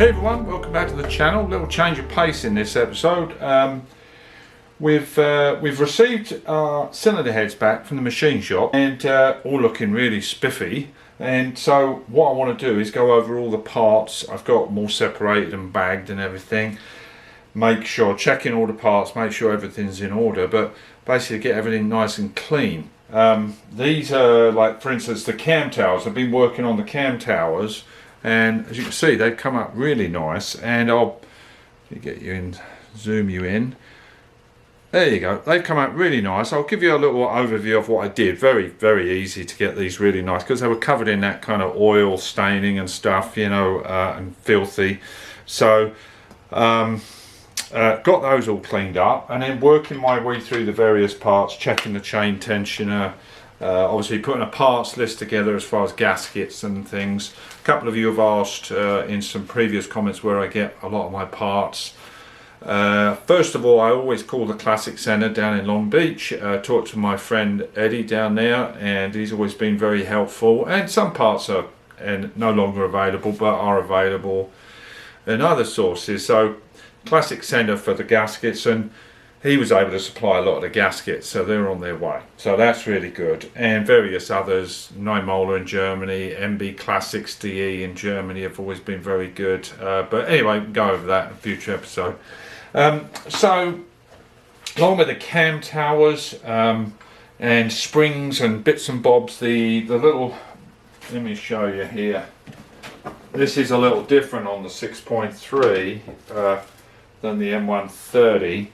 Hey everyone, welcome back to the channel. Little change of pace in this episode. We've received our cylinder heads back from the machine shop and all looking really spiffy. And so what I want to do is go over all the parts. I've got them all separated and bagged and everything. Make sure, checking all the parts, make sure everything's in order, but basically get everything nice and clean. These are, like, for instance, the cam towers. I've been working on the cam towers, and as you can see, they've come up really nice. And I'll get you in, zoom you in. There you go. They've come out really nice. I'll give you a little overview of what I did. Very, very easy to get these really nice because they were covered in that kind of oil staining and stuff, you know, and filthy. So got those all cleaned up, and then working my way through the various parts, checking the chain tensioner, obviously putting a parts list together as far as gaskets and things. A couple of you have asked in some previous comments where I get a lot of my parts. First of all, I always call the Classic Centre down in Long Beach. Talked to my friend Eddie down there, and he's always been very helpful. And some parts are no longer available, but are available in other sources. So Classic Centre for the gaskets, and he was able to supply a lot of the gaskets, so they're on their way. So that's really good. And various others, Neimoller in Germany, MB Classics DE in Germany have always been very good. But anyway, we'll go over that in a future episode. So along with the cam towers and springs and bits and bobs, the little, let me show you here. This is a little different on the 6.3 than the M130.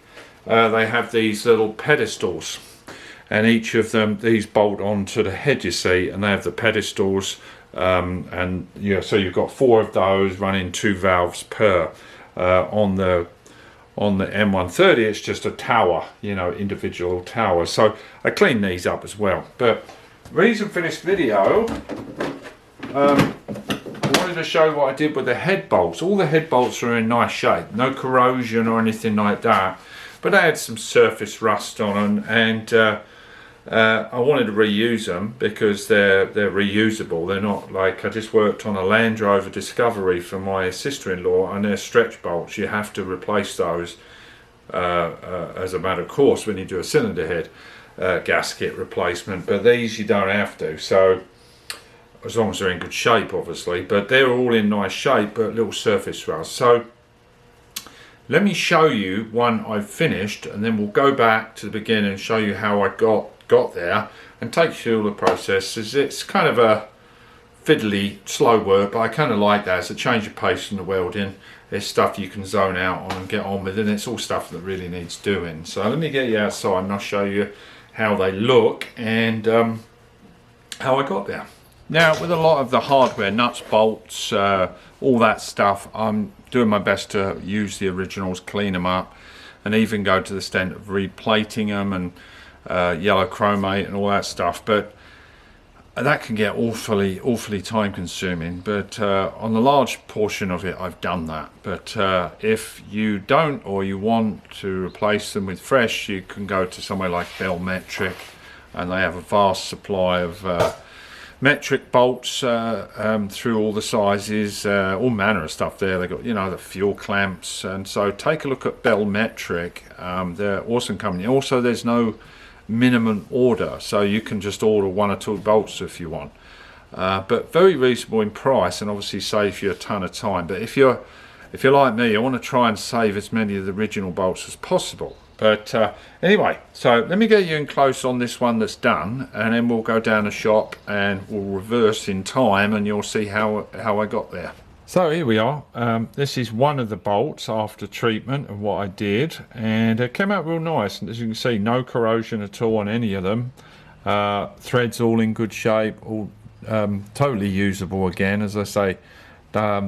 They have these little pedestals, and each of them, these bolt onto the head, you see, and they have the pedestals, and yeah, so you've got 4 of those running 2 valves per. On the M130 it's just a tower, you know, individual tower. So I cleaned these up as well. But reason for this video, I wanted to show what I did with the head bolts. All the head bolts are in nice shape, no corrosion or anything like that, but they had some surface rust on them, and I wanted to reuse them because they're reusable. They're not like, I just worked on a Land Rover Discovery for my sister-in-law, and they're stretch bolts. You have to replace those as a matter of course when you do a cylinder head gasket replacement, but these you don't have to, so as long as they're in good shape, obviously. But they're all in nice shape, but little surface rust. So let me show you one I've finished, and then we'll go back to the beginning and show you how I got there and take you through all the processes. It's kind of a fiddly, slow work, but I kind of like that. It's a change of pace from the welding. It's stuff you can zone out on and get on with, and it's all stuff that really needs doing. So let me get you outside and I'll show you how they look and how I got there. Now, with a lot of the hardware, nuts, bolts, all that stuff, I'm doing my best to use the originals, clean them up, and even go to the extent of replating them and yellow chromate and all that stuff. But that can get awfully time consuming. But on the large portion of it, I've done that. But if you don't, or you want to replace them with fresh, you can go to somewhere like Bell Metric, and they have a vast supply of metric bolts through all the sizes, all manner of stuff there. They've got, you know, the fuel clamps, and so take a look at Bell Metric. They're an awesome company. Also, there's no minimum order, so you can just order 1 or 2 bolts if you want, but very reasonable in price, and obviously saves you a ton of time. But if you're like me, you want to try and save as many of the original bolts as possible. But anyway, so let me get you in close on this one that's done, and then we'll go down the shop and we'll reverse in time, and you'll see how I got there. So here we are. This is one of the bolts after treatment of what I did, and it came out real nice. And as you can see, no corrosion at all on any of them. Threads all in good shape, all totally usable again. As I say,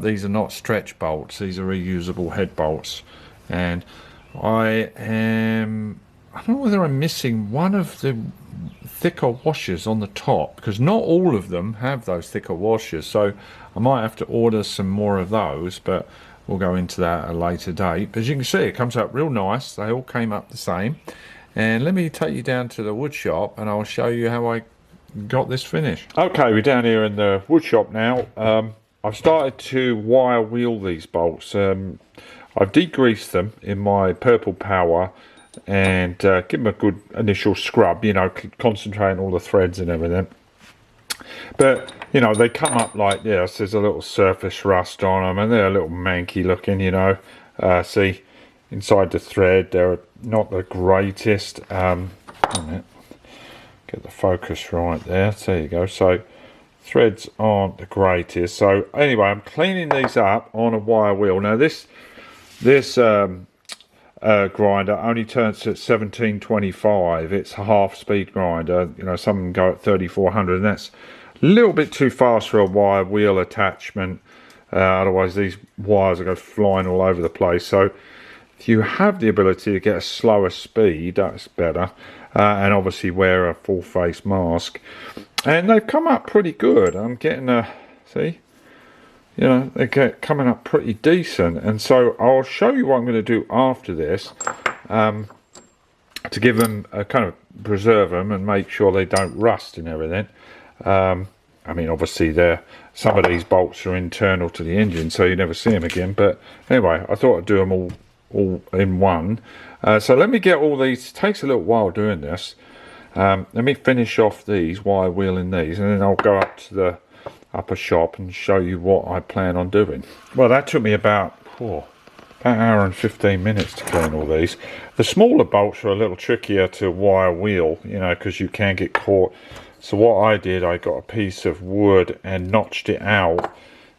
these are not stretch bolts, these are reusable head bolts. And I don't know whether I'm missing one of the thicker washers on the top, because not all of them have those thicker washers, so I might have to order some more of those, but we'll go into that at a later date. But as you can see, it comes up real nice. They all came up the same. And let me take you down to the wood shop and I'll show you how I got this finished. Okay, we're down here in the wood shop now. I've started to wire wheel these bolts. I've degreased them in my Purple Power and give them a good initial scrub, you know, concentrating all the threads and everything. But, you know, they come up like this. There's a little surface rust on them and they're a little manky looking, you know. See, inside the thread, they're not the greatest. Get the focus right there. So there you go. So threads aren't the greatest. So anyway, I'm cleaning these up on a wire wheel. Now this grinder only turns at 1725. It's a half speed grinder. You know, some of them go at 3400, and that's a little bit too fast for a wire wheel attachment. Otherwise these wires will go flying all over the place. So if you have the ability to get a slower speed, that's better. And obviously wear a full face mask. And they've come up pretty good. I'm getting a, see, you know, they're coming up pretty decent. And so I'll show you what I'm going to do after this, to give them a kind of preserve them and make sure they don't rust and everything. I mean, obviously some of these bolts are internal to the engine, so you never see them again. But anyway, I thought I'd do them all in one. So let me get all these. It takes a little while doing this. Let me finish off these wire wheeling these, and then I'll go up to the upper shop and show you what I plan on doing. Well, that took me about an hour and 15 minutes to clean all these. The smaller bolts are a little trickier to wire wheel, you know, because you can get caught. So what I did, I got a piece of wood and notched it out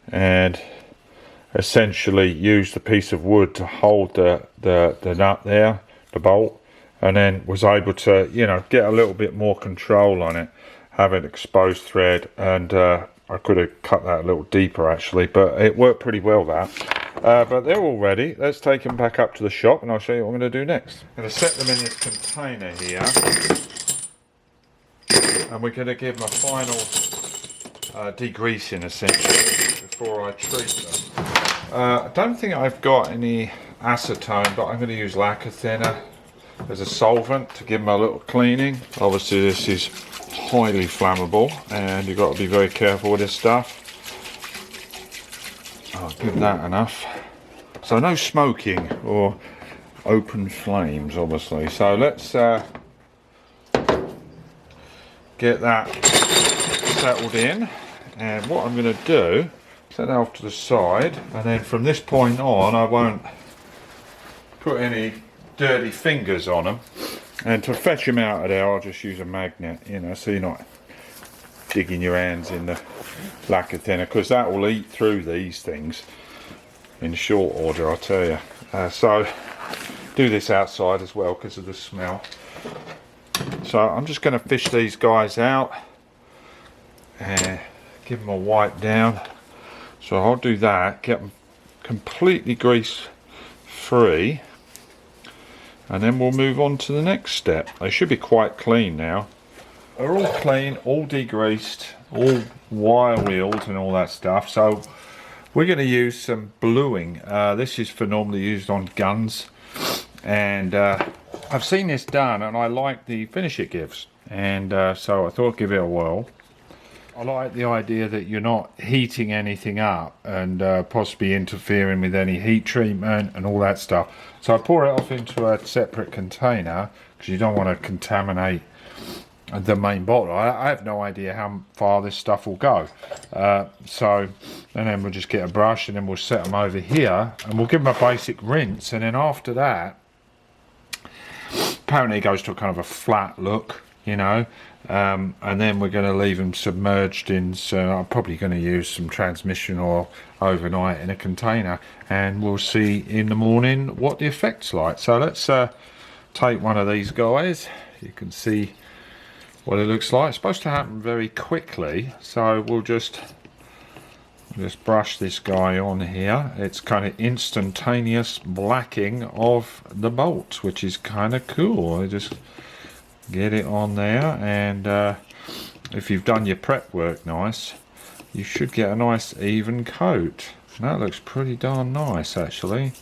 and essentially used a piece of wood to hold the nut there, the bolt, and then was able to, you know, get a little bit more control on it, have an exposed thread, and I could have cut that a little deeper actually, but it worked pretty well that. But they're all ready. Let's take them back up to the shop and I'll show you what I'm going to do next. I'm going to set them in this container here. And we're going to give them a final degreasing essentially before I treat them. I don't think I've got any acetone, but I'm going to use lacquer thinner as a solvent to give them a little cleaning. Obviously this is highly flammable and you've got to be very careful with this stuff. I'll give that enough. So no smoking or open flames obviously. So let's get that settled in, and what I'm going to do, set that off to the side, and then from this point on I won't put any dirty fingers on them, and to fetch them out of there I'll just use a magnet, you know, so you're not digging your hands in the lacquer thinner, because that will eat through these things in short order, I'll tell you. So do this outside as well because of the smell. So I'm just going to fish these guys out and give them a wipe down. So I'll do that, get them completely grease free, and then we'll move on to the next step. They should be quite clean now. They're all clean, all degreased, all wire wheeled and all that stuff. So we're going to use some bluing. This is for normally used on guns, and I've seen this done and I like the finish it gives, and so I thought I'd give it a whirl. I like the idea that you're not heating anything up and possibly interfering with any heat treatment and all that stuff. So I pour it off into a separate container because you don't want to contaminate the main bottle. I have no idea how far this stuff will go. So, and then we'll just get a brush and then we'll set them over here and we'll give them a basic rinse, and then after that, apparently it goes to a kind of a flat look, you know, and then we're going to leave them submerged in, so I'm probably going to use some transmission oil overnight in a container, and we'll see in the morning what the effect's like. So let's take one of these guys. You can see what it looks like. It's supposed to happen very quickly, so we'll just brush this guy on here. It's kind of instantaneous blacking of the bolts, which is kind of cool. I just get it on there, and if you've done your prep work nice, you should get a nice even coat. That looks pretty darn nice actually.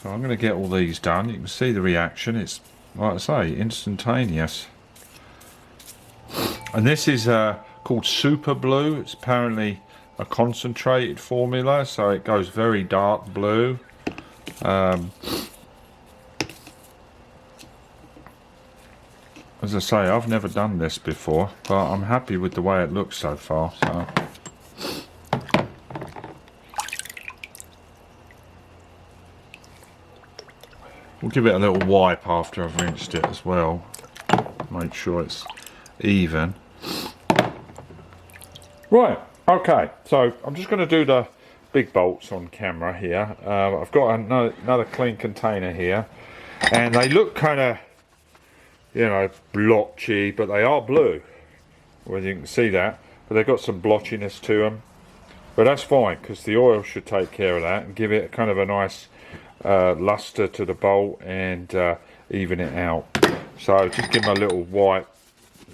So I'm going to get all these done. You can see the reaction. It's, like I say, instantaneous. And this is called Super Blue. It's apparently a concentrated formula, so it goes very dark blue. As I say, I've never done this before, but I'm happy with the way it looks so far. So we'll give it a little wipe after I've rinsed it as well. Make sure it's even. Right, okay, so I'm just going to do the big bolts on camera here. I've got another clean container here, and they look kind of, you know, blotchy, but they are blue. Well, you can see that, but they've got some blotchiness to them. But that's fine, because the oil should take care of that and give it kind of a nice luster to the bolt and even it out. So just give them a little wipe,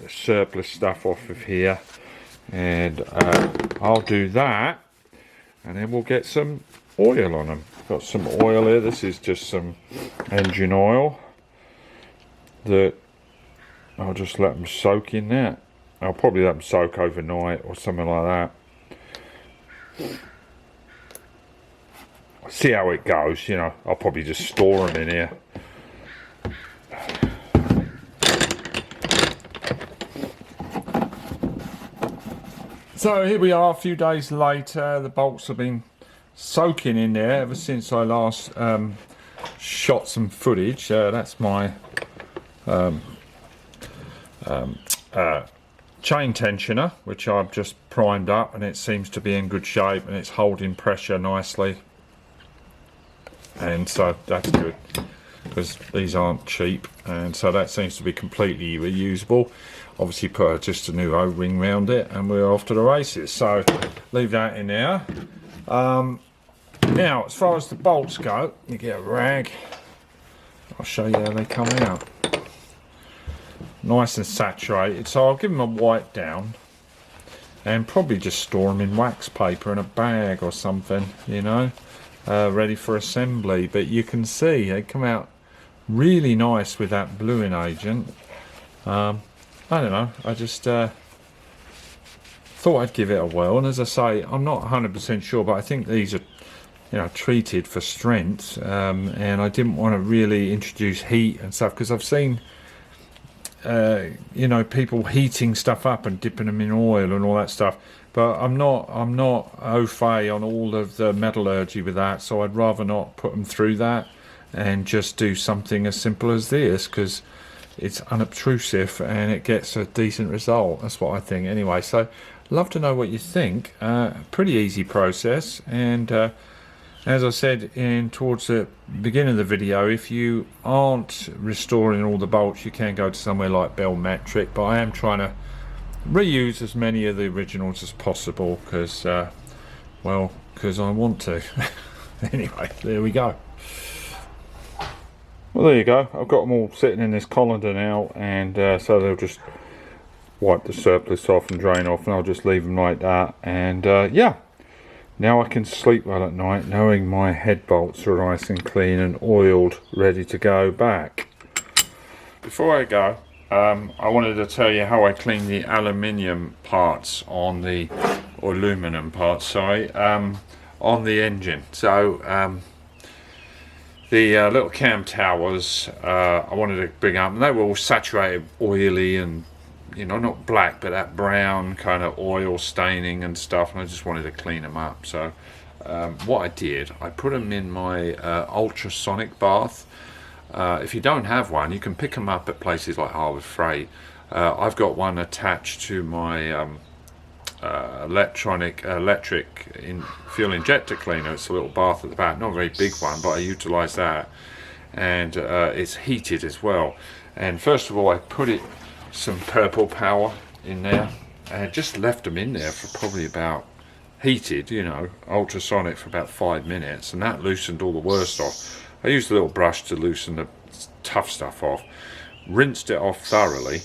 the surplus stuff off of here, and I'll do that, and then we'll get some oil on them. Got some oil here. This is just some engine oil that I'll just let them soak in that. I'll probably let them soak overnight or something like that. See how it goes, you know. I'll probably just store them in here. So here we are, a few days later. The bolts have been soaking in there ever since I last shot some footage. That's my chain tensioner, which I've just primed up, and it seems to be in good shape and it's holding pressure nicely, and so that's good, because these aren't cheap, and so that seems to be completely reusable. Obviously put just a new O-ring round it and we're off to the races, so leave that in there. Now as far as the bolts go, you get a rag, I'll show you how they come out. Nice and saturated, so I'll give them a wipe down and probably just store them in wax paper in a bag or something, you know, ready for assembly. But you can see they come out really nice with that bluing agent. I don't know, I just thought I'd give it a whirl, and as I say, I'm not 100% sure, but I think these are, you know, treated for strength, and I didn't want to really introduce heat and stuff, because I've seen you know, people heating stuff up and dipping them in oil and all that stuff, but I'm not au fait on all of the metallurgy with that, so I'd rather not put them through that and just do something as simple as this, because it's unobtrusive and it gets a decent result. That's what I think anyway. So love to know what you think. Pretty easy process, and as I said towards the beginning of the video, if you aren't restoring all the bolts, you can go to somewhere like Bellmetric, but I am trying to reuse as many of the originals as possible, because well, because I want to. Anyway, there we go. Well, there you go. I've got them all sitting in this colander now, and so they'll just wipe the surplus off and drain off, and I'll just leave them like that. And yeah, now I can sleep well at night knowing my head bolts are nice and clean and oiled, ready to go back. Before I go, I wanted to tell you how I clean the aluminium parts on the, or aluminum parts, sorry, on the engine. So the little cam towers I wanted to bring up, and they were all saturated, oily, and, you know, not black, but that brown kind of oil staining and stuff, and I just wanted to clean them up. So what I did, I put them in my ultrasonic bath. If you don't have one, you can pick them up at places like Harbour Freight. I've got one attached to my electric fuel injector cleaner. It's a little bath at the back, not a very big one, but I utilise that, and it's heated as well. And first of all, I put some Purple Power in there, and just left them in there for probably about, heated, you know, ultrasonic, for about 5 minutes, and that loosened all the worst off. I used a little brush to loosen the tough stuff off, rinsed it off thoroughly,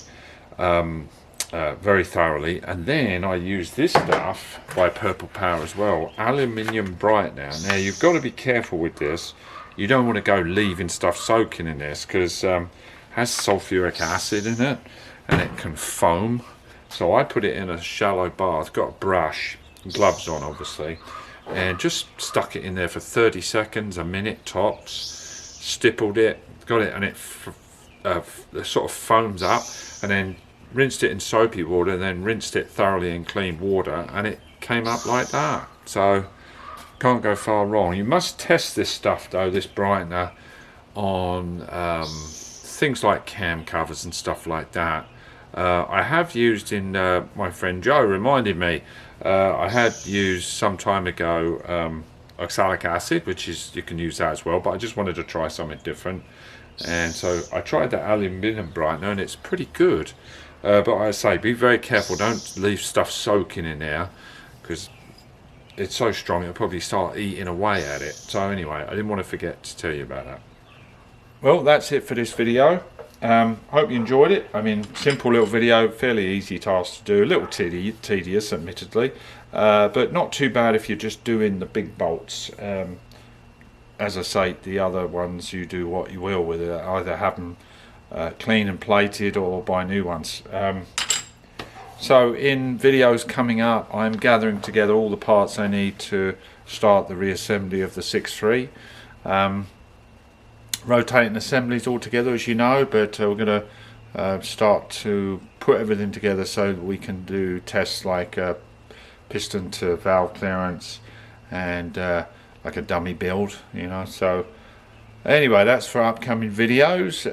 very thoroughly, and then I used this stuff by Purple Power as well, Aluminium Brightener. Now you've got to be careful with this. You don't want to go leaving stuff soaking in this, because it has sulfuric acid in it and it can foam. So I put it in a shallow bath, got a brush, gloves on obviously, and just stuck it in there for 30 seconds, a minute tops, stippled it, got it, and it sort of foams up, and then rinsed it in soapy water, and then rinsed it thoroughly in clean water, and it came up like that. So can't go far wrong. You must test this stuff though, this brightener, on things like cam covers and stuff like that. I have used in my friend Joe reminded me, I had used some time ago oxalic acid, which is, you can use that as well, but I just wanted to try something different, and so I tried the aluminium brightener, and it's pretty good. But I say, be very careful, don't leave stuff soaking in there, because it's so strong it'll probably start eating away at it. So anyway, I didn't want to forget to tell you about that. Well, that's it for this video. Hope you enjoyed it. I mean, simple little video, fairly easy task to do, a little tedious admittedly, but not too bad if you're just doing the big bolts. As I say, the other ones you do what you will with it, either have them clean and plated or buy new ones. So in videos coming up, I'm gathering together all the parts I need to start the reassembly of the 6.3. Rotating assemblies all together, as you know, but we're going to start to put everything together so that we can do tests like piston to valve clearance and like a dummy build, you know. So anyway, that's for upcoming videos.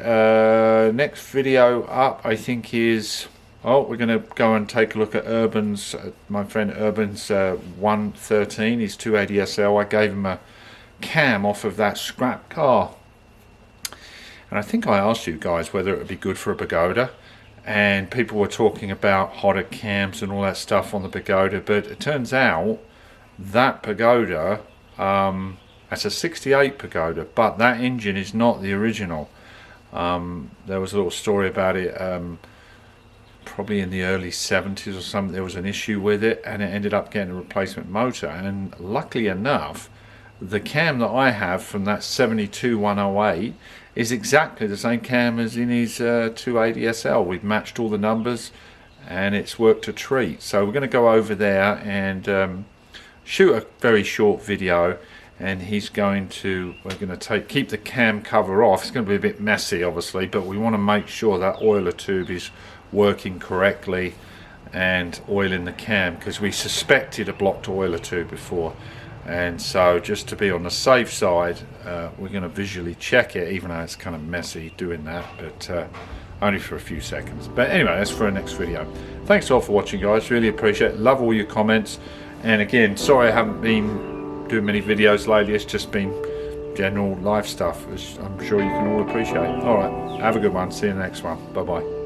Next video up, I think, is, oh, we're going to go and take a look at Urban's, my friend Urban's 113, his 280 SL. I gave him a cam off of that scrap car, and I think I asked you guys whether it would be good for a Pagoda, and people were talking about hotter cams and all that stuff on the Pagoda, but it turns out that Pagoda, that's a 68 Pagoda, but that engine is not the original. There was a little story about it, probably in the early 70s or something. There was an issue with it, and it ended up getting a replacement motor, and luckily enough, the cam that I have from that 72 108 is exactly the same cam as in his 280 SL. We've matched all the numbers, and it's worked a treat. So we're going to go over there and shoot a very short video, and we're going to keep the cam cover off. It's going to be a bit messy obviously, but we want to make sure that oiler tube is working correctly and oiling the cam, because we suspected a blocked oiler tube before, and so just to be on the safe side, we're going to visually check it, even though it's kind of messy doing that, but only for a few seconds. But anyway, that's for our next video. Thanks all for watching, guys, really appreciate it. Love all your comments, and again, sorry I haven't been doing many videos lately. It's just been general life stuff, as I'm sure you can all appreciate. Alright, have a good one, see you in the next one, bye bye.